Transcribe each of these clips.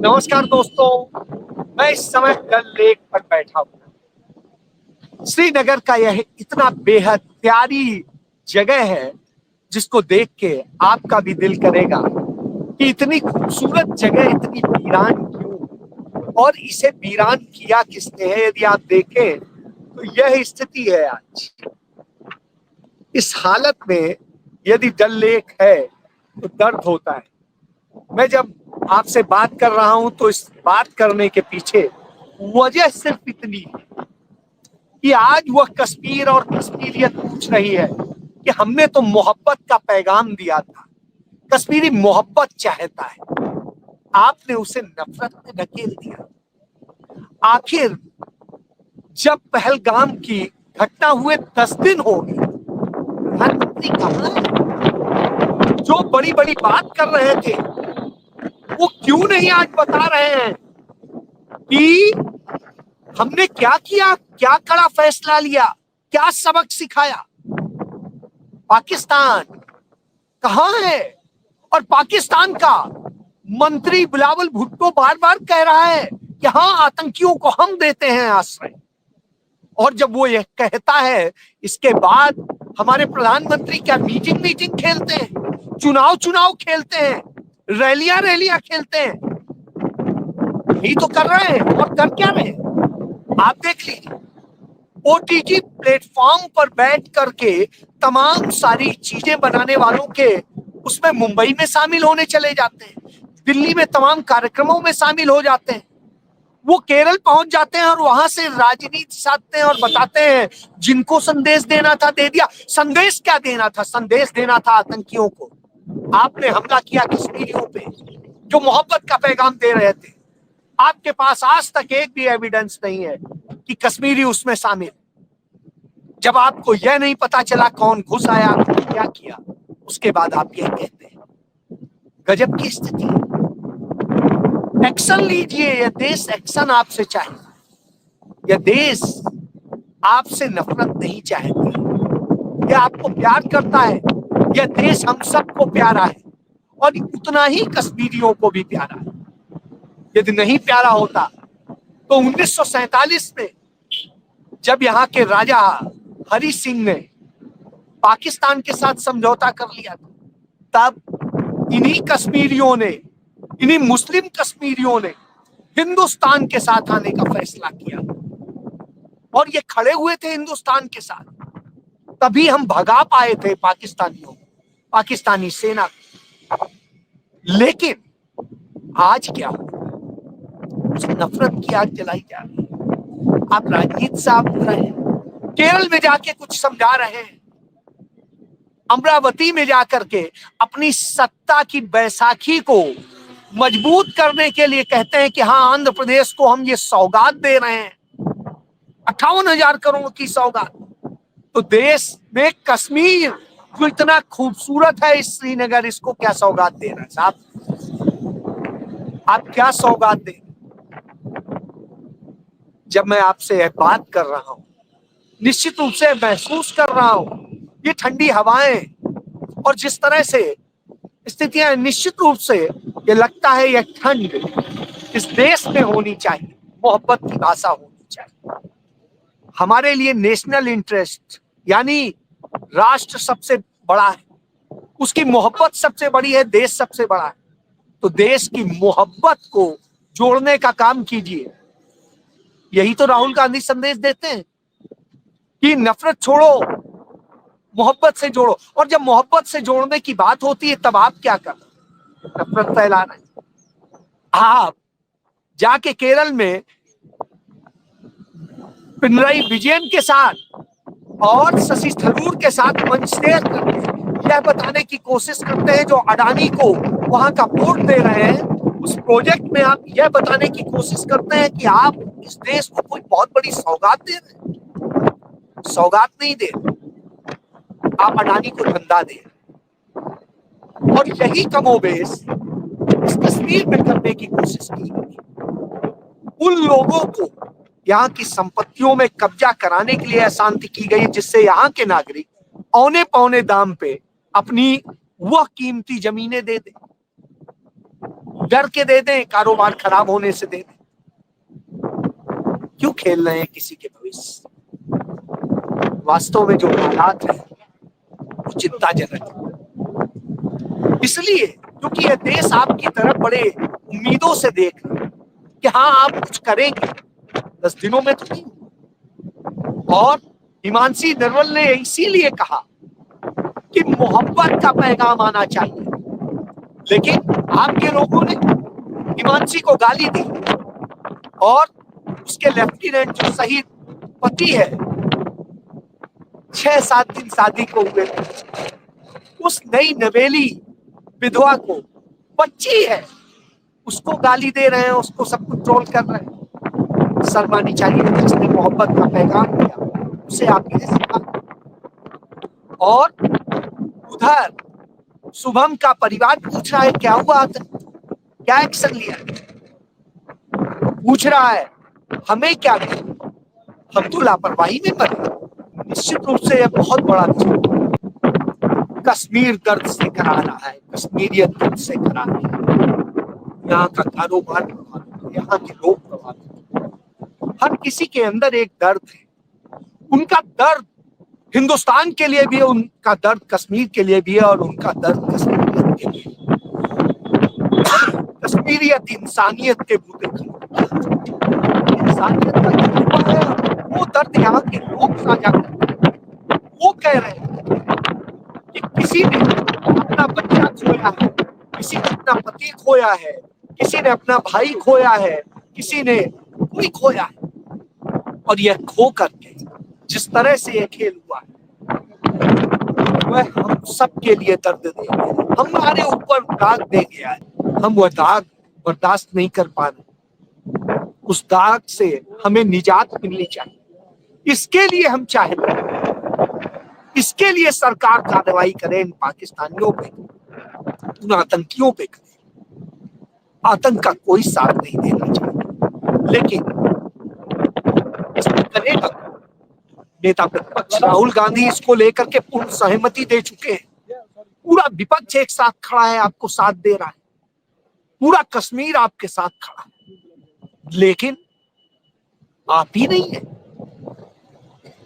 नमस्कार दोस्तों, मैं इस समय डल लेक पर बैठा हूँ। श्रीनगर का यह इतना बेहद प्यारी जगह है जिसको देख के आपका भी दिल करेगा कि इतनी खूबसूरत जगह इतनी वीरान क्यों, और इसे वीरान किया किसने है। यदि आप देखें तो यह स्थिति है आज। इस हालत में यदि डल लेक है तो दर्द होता है। मैं जब आपसे बात कर रहा हूं तो इस बात करने के पीछे वजह सिर्फ इतनी है कि आज वह कश्मीर और कश्मीरियत पूछ रही है कि हमने तो मोहब्बत का पैगाम दिया था, कश्मीरी मोहब्बत चाहता है, आपने उसे नफरत में धकेल दिया। आखिर जब पहलगाम की घटना हुए 10 दिन हो गए, प्रधानमंत्री कहां है? जो बड़ी बड़ी बात कर रहे थे वो क्यों नहीं आज बता रहे हैं कि हमने क्या किया, क्या कड़ा फैसला लिया, क्या सबक सिखाया। पाकिस्तान कहां है? और पाकिस्तान का मंत्री बिलावल भुट्टो बार बार कह रहा है कि हाँ, आतंकियों को हम देते हैं आश्रय। और जब वो यह कहता है, इसके बाद हमारे प्रधानमंत्री क्या मीटिंग खेलते हैं, चुनाव खेलते हैं, रैलियां खेलते हैं। यही तो कर रहे हैं। और कर क्या रहे हैं आप देख लीजिए। ओटीटी प्लेटफॉर्म पर बैठ करके तमाम सारी चीजें बनाने वालों के उसमें मुंबई में शामिल होने चले जाते हैं, दिल्ली में तमाम कार्यक्रमों में शामिल हो जाते हैं, वो केरल पहुंच जाते हैं और वहां से राजनीति साधते हैं और बताते हैं जिनको संदेश देना था दे दिया। संदेश क्या देना था? संदेश देना था आतंकियों को। आपने हमला किया कश्मीरियों पे जो मोहब्बत का पैगाम दे रहे थे। आपके पास आज तक एक भी एविडेंस नहीं है कि कश्मीरी उसमें शामिल। जब आपको यह नहीं पता चला कौन घुस आया, क्या किया, उसके बाद आप यह कहते हैं। गजब की स्थिति। एक्शन लीजिए, यह देश एक्शन आपसे चाहिए। यह देश आपसे नफरत नहीं चाहती, यह आपको प्यार करता है। यह देश हम सबको प्यारा है और उतना ही कश्मीरियों को भी प्यारा है। यदि नहीं प्यारा होता तो 1947 में जब यहाँ के राजा हरि सिंह ने पाकिस्तान के साथ समझौता कर लिया था, तब इन्हीं कश्मीरियों ने, इन्हीं मुस्लिम कश्मीरियों ने हिंदुस्तान के साथ आने का फैसला किया और ये खड़े हुए थे हिंदुस्तान के साथ। तभी हम भगा पाए थे पाकिस्तानियों, पाकिस्तानी सेना। लेकिन आज क्या हो, नफरत की आग जलाई जा रही है। आप राजनीति से आप रहे हैं, केरल में जाके कुछ समझा रहे हैं, अमरावती में जाकर के अपनी सत्ता की बैसाखी को मजबूत करने के लिए कहते हैं कि हाँ, आंध्र प्रदेश को हम ये सौगात दे रहे हैं, 58,000 करोड़ की सौगात। तो देश में कश्मीर जो इतना खूबसूरत है, इस श्रीनगर, इसको क्या सौगात दे रहे हैं साहब? आप क्या सौगात दे? जब मैं आपसे यह बात कर रहा हूं, निश्चित रूप से महसूस कर रहा हूं ये ठंडी हवाएं और जिस तरह से स्थितियां, निश्चित रूप से ये लगता है यह ठंड इस देश में होनी चाहिए, मोहब्बत की भाषा होनी चाहिए। हमारे लिए नेशनल इंटरेस्ट यानी राष्ट्र सबसे बड़ा है, उसकी मोहब्बत सबसे बड़ी है, देश सबसे बड़ा है। तो देश की मोहब्बत को जोड़ने का काम कीजिए। यही तो राहुल गांधी संदेश देते हैं कि नफरत छोड़ो, मोहब्बत से जोड़ो। और जब मोहब्बत से जोड़ने की बात होती है तब आप क्या कर रहे हैं? नफरत फैला रहे हैं। आप जाके केरल में पिनराई विजयन के साथ और शशि थरूर के साथ मंच शेयर करते हैं, यह बताने की कोशिश करते हैं जो अडानी को वहां का पोर्ट दे रहे हैं, उस प्रोजेक्ट में आप यह बताने की कोशिश करते हैं कि आप इस देश को कोई बहुत बड़ी सौगात दे रहे हैं। सौगात नहीं दे रहे, आप अडानी को धंधा दे रहे। और यही कमोबेश इस कश्मीर में करने की कोशिश की गई। उन लोगों को यहाँ की संपत्तियों में कब्जा कराने के लिए अशांति की गई जिससे यहाँ के नागरिक औने पौने दाम पे अपनी वह कीमती जमीनें दे दें। डर के दे दें, कारोबार खराब होने से दे दें। क्यों खेल रहे हैं किसी के भविष्य? वास्तव में जो हालात है वो चिंताजनक है। इसलिए क्योंकि यह देश आपकी तरफ बड़े उम्मीदों से देख रहा है कि हाँ आप कुछ करेंगे। 10 दिनों में तो नहीं। और हिमांशी नरवल ने इसीलिए कहा कि मोहब्बत का पैगाम आना चाहिए, लेकिन आपके लोगों ने हिमांशी को गाली दी और उसके लेफ्टिनेंट जो शहीद पति है, 6-7 दिन शादी को हुए, उस नई नवेली विधवा को, बच्ची है, उसको गाली दे रहे हैं, उसको सब कुछ ट्रोल कर रहे हैं। शर्म आनी चाहिए। जिसने मोहब्बत का पैगाम दिया उसे आप ये सिखा। और उधर शुभम का परिवार पूछ रहा है क्या हुआ, क्या एक्शन लिया, पूछ रहा है हमें क्या किया, हम तो लापरवाही में मरे। निश्चित रूप से यह बहुत बड़ा कश्मीर दर्द से करा रहा है, कश्मीरियत दर्द से करा रहा है। यहाँ का कारोबार प्रभावित, यहाँ के लोग प्रभावित, हर किसी के अंदर एक दर्द है। उनका दर्द हिंदुस्तान के लिए भी है, उनका दर्द कश्मीर के लिए भी है, और उनका दर्द कश्मीरियत के लिए। कश्मीरियत इंसानियत के बूते, इंसानियत का जो है वो दर्द यहाँ के लोग साझा करते हैं। वो कह रहे हैं कि किसी ने अपना बच्चा खोया है, किसी ने अपना पति खोया है, किसी ने अपना भाई खोया है, किसी ने कोई खोया है, और यह खो करके जिस तरह से यह खेल हुआ है वह हम सबके लिए दर्द देंगे, हमारे ऊपर दाग दे गया है। हम वह दाग बर्दाश्त नहीं कर पा रहे। उस दाग से हमें निजात मिलनी चाहिए। इसके लिए हम चाहते हैं, इसके लिए सरकार कार्रवाई करे इन पाकिस्तानियों पे, उन आतंकियों पे करे। आतंक का कोई साथ नहीं देना चाहिए, लेकिन करेगा। नेता प्रतिपक्ष राहुल गांधी इसको लेकर के पूर्ण सहमति दे चुके हैं। पूरा विपक्ष एक साथ खड़ा है, आपको साथ दे रहा है, पूरा कश्मीर आपके साथ खड़ा है, लेकिन आप ही नहीं है।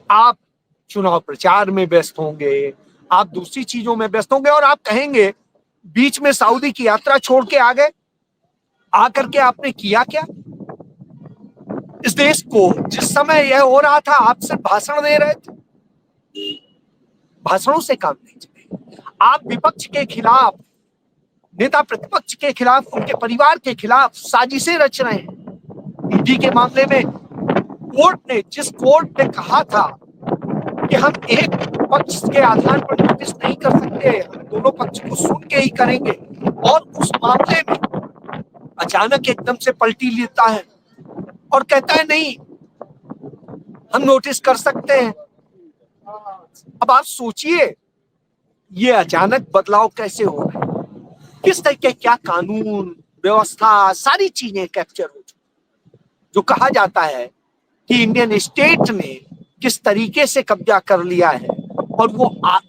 आप चुनाव प्रचार में व्यस्त होंगे, आप दूसरी चीजों में व्यस्त होंगे, और आप कहेंगे बीच में सऊदी की यात्रा छोड़ के आ गए, आकर के आपने किया क्या? इस देश को जिस समय यह हो रहा था आप सिर्फ भाषण दे रहे थे, भाषणों से काम नहीं चले। आप विपक्ष के खिलाफ, नेता प्रतिपक्ष के खिलाफ, उनके परिवार के खिलाफ साजिशें रच रहे हैं। ईडी के मामले में जिस कोर्ट ने कहा था कि हम एक पक्ष के आधार पर नोटिस नहीं कर सकते, हम दोनों पक्ष को सुन के ही करेंगे, और उस मामले में अचानक एकदम से पलटी लेता है और कहता है नहीं हम नोटिस कर सकते हैं। अब आप सोचिए ये अचानक बदलाव कैसे हो रहा है, किस तरीके, क्या कानून व्यवस्था, सारी चीजें कैप्चर हो चुकी। जो कहा जाता है कि इंडियन स्टेट ने किस तरीके से कब्जा कर लिया है, और वो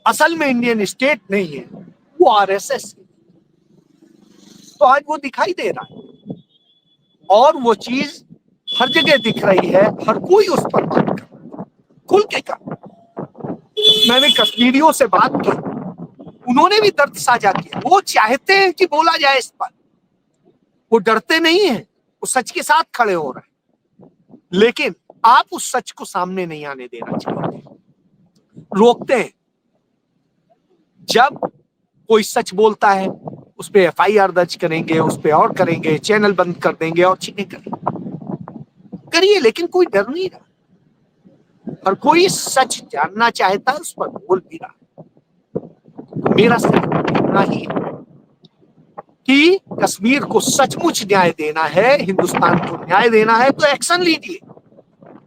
असल में इंडियन स्टेट नहीं है, वो आरएसएस है। तो आज वो दिखाई दे रहा है, और वो चीज हर जगह दिख रही है, हर कोई उस पर बात कर रहा है, खुल के कर। मैंने कश्मीरियों से बात की, उन्होंने भी दर्द साझा किया। वो चाहते हैं कि बोला जाए इस पर, वो डरते नहीं है, वो सच के साथ खड़े हो रहे हैं, लेकिन आप उस सच को सामने नहीं आने देना चाहिए, रोकते हैं। जब कोई सच बोलता है उस पे एफआईआर दर्ज करेंगे, उस पे और करेंगे, चैनल बंद कर देंगे और चीजें करिए, लेकिन कोई डर नहीं रहा, और कोई सच जानना चाहता है, उस पर बोल भी रहा है। मेरा सिर्फ इतना ही है कि कश्मीर को सचमुच न्याय देना है, हिंदुस्तान को न्याय देना है, तो एक्शन लीजिए।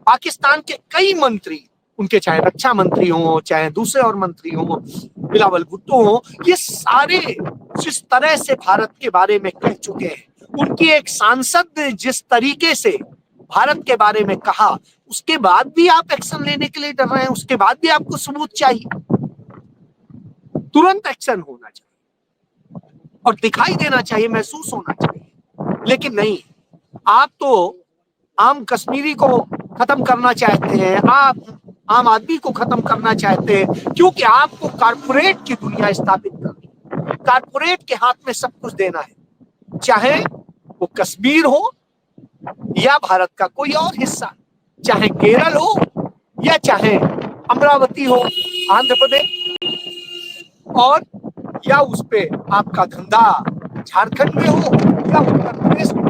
पाकिस्तान के कई मंत्री, उनके चाहे रक्षा मंत्री हो, चाहे दूसरे और मंत्री हो, बिलावल भुट्टो हो, ये सारे जिस तरह से भारत के बारे में कह चुके हैं, उनकी एक सांसद ने जिस तरीके से भारत के बारे में कहा, उसके बाद भी आप एक्शन लेने के लिए डर रहे हैं, उसके बाद भी आपको सबूत चाहिए। तुरंत एक्शन होना चाहिए और दिखाई देना चाहिए, महसूस होना चाहिए लेकिन नहीं, आप तो आम कश्मीरी को खत्म करना चाहते हैं, आप आम आदमी को खत्म करना चाहते हैं, क्योंकि आपको कारपोरेट की दुनिया स्थापित करनी है। कारपोरेट के हाथ में सब कुछ देना है, चाहे वो कश्मीर हो या भारत का कोई और हिस्सा, चाहे केरल हो या चाहे अमरावती हो आंध्र प्रदेश, और या उस पे आपका धंधा झारखंड में हो या उत्तर प्रदेश में।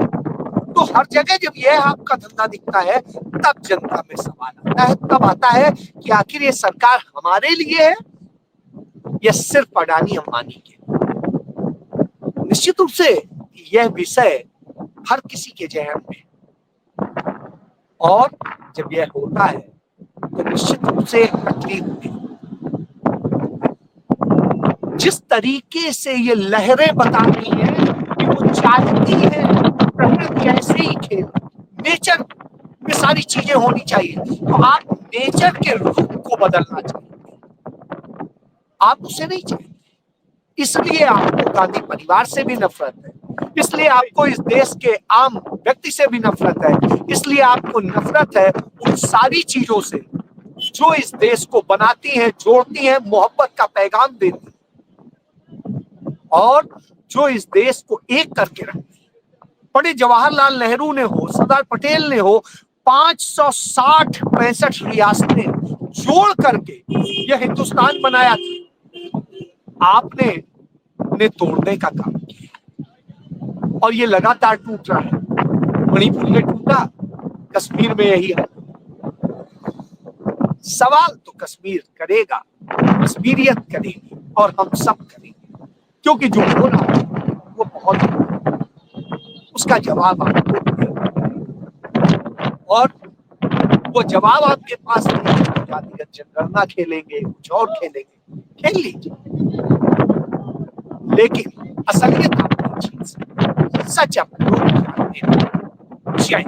तो हर जगह जब यह आपका धंधा दिखता है तब जनता में सवाल आता है, तब आता है कि आखिर ये सरकार हमारे लिए है या सिर्फ अडानी अंबानी के। निश्चित रूप से यह विषय हर किसी के जहन में, और जब यह होता है तो निश्चित रूप से तकलीफ होती है। जिस तरीके से ये लहरें बता रही है कि वो चाहती है प्रकृति ऐसे ही खेल, नेचर में सारी चीजें होनी चाहिए, तो आप नेचर के रूप को बदलना चाहिए, आप उसे नहीं चाहते। इसलिए आपको गांधी परिवार से भी नफरत है, इसलिए आपको इस देश के आम व्यक्ति से भी नफरत है, इसलिए आपको नफरत है उन सारी चीजों से जो इस देश को बनाती हैं, जोड़ती हैं, मोहब्बत का पैगाम देती हैं और जो इस देश को एक करके रखती है। पंडित जवाहरलाल नेहरू ने हो, सरदार पटेल ने हो, 560-65 रियासतें जोड़ करके यह हिंदुस्तान बनाया था। आपने उन्हें तोड़ने का काम किया और ये लगातार टूट रहा है। मणिपुर में टूटा, कश्मीर में यही है। सवाल तो कश्मीर करेगा, कश्मीरियत करेगी और हम सब करेंगे, क्योंकि जो हो रहा है वो बहुत, उसका जवाब आपको और वो जवाब आपके पास नहीं है। जातिगत जनगणना खेलेंगे, कुछ और खेलेंगे, खेल लीजिए, लेकिन असलियत आपकी चीज, सच अपने लोग जानते हैं। जय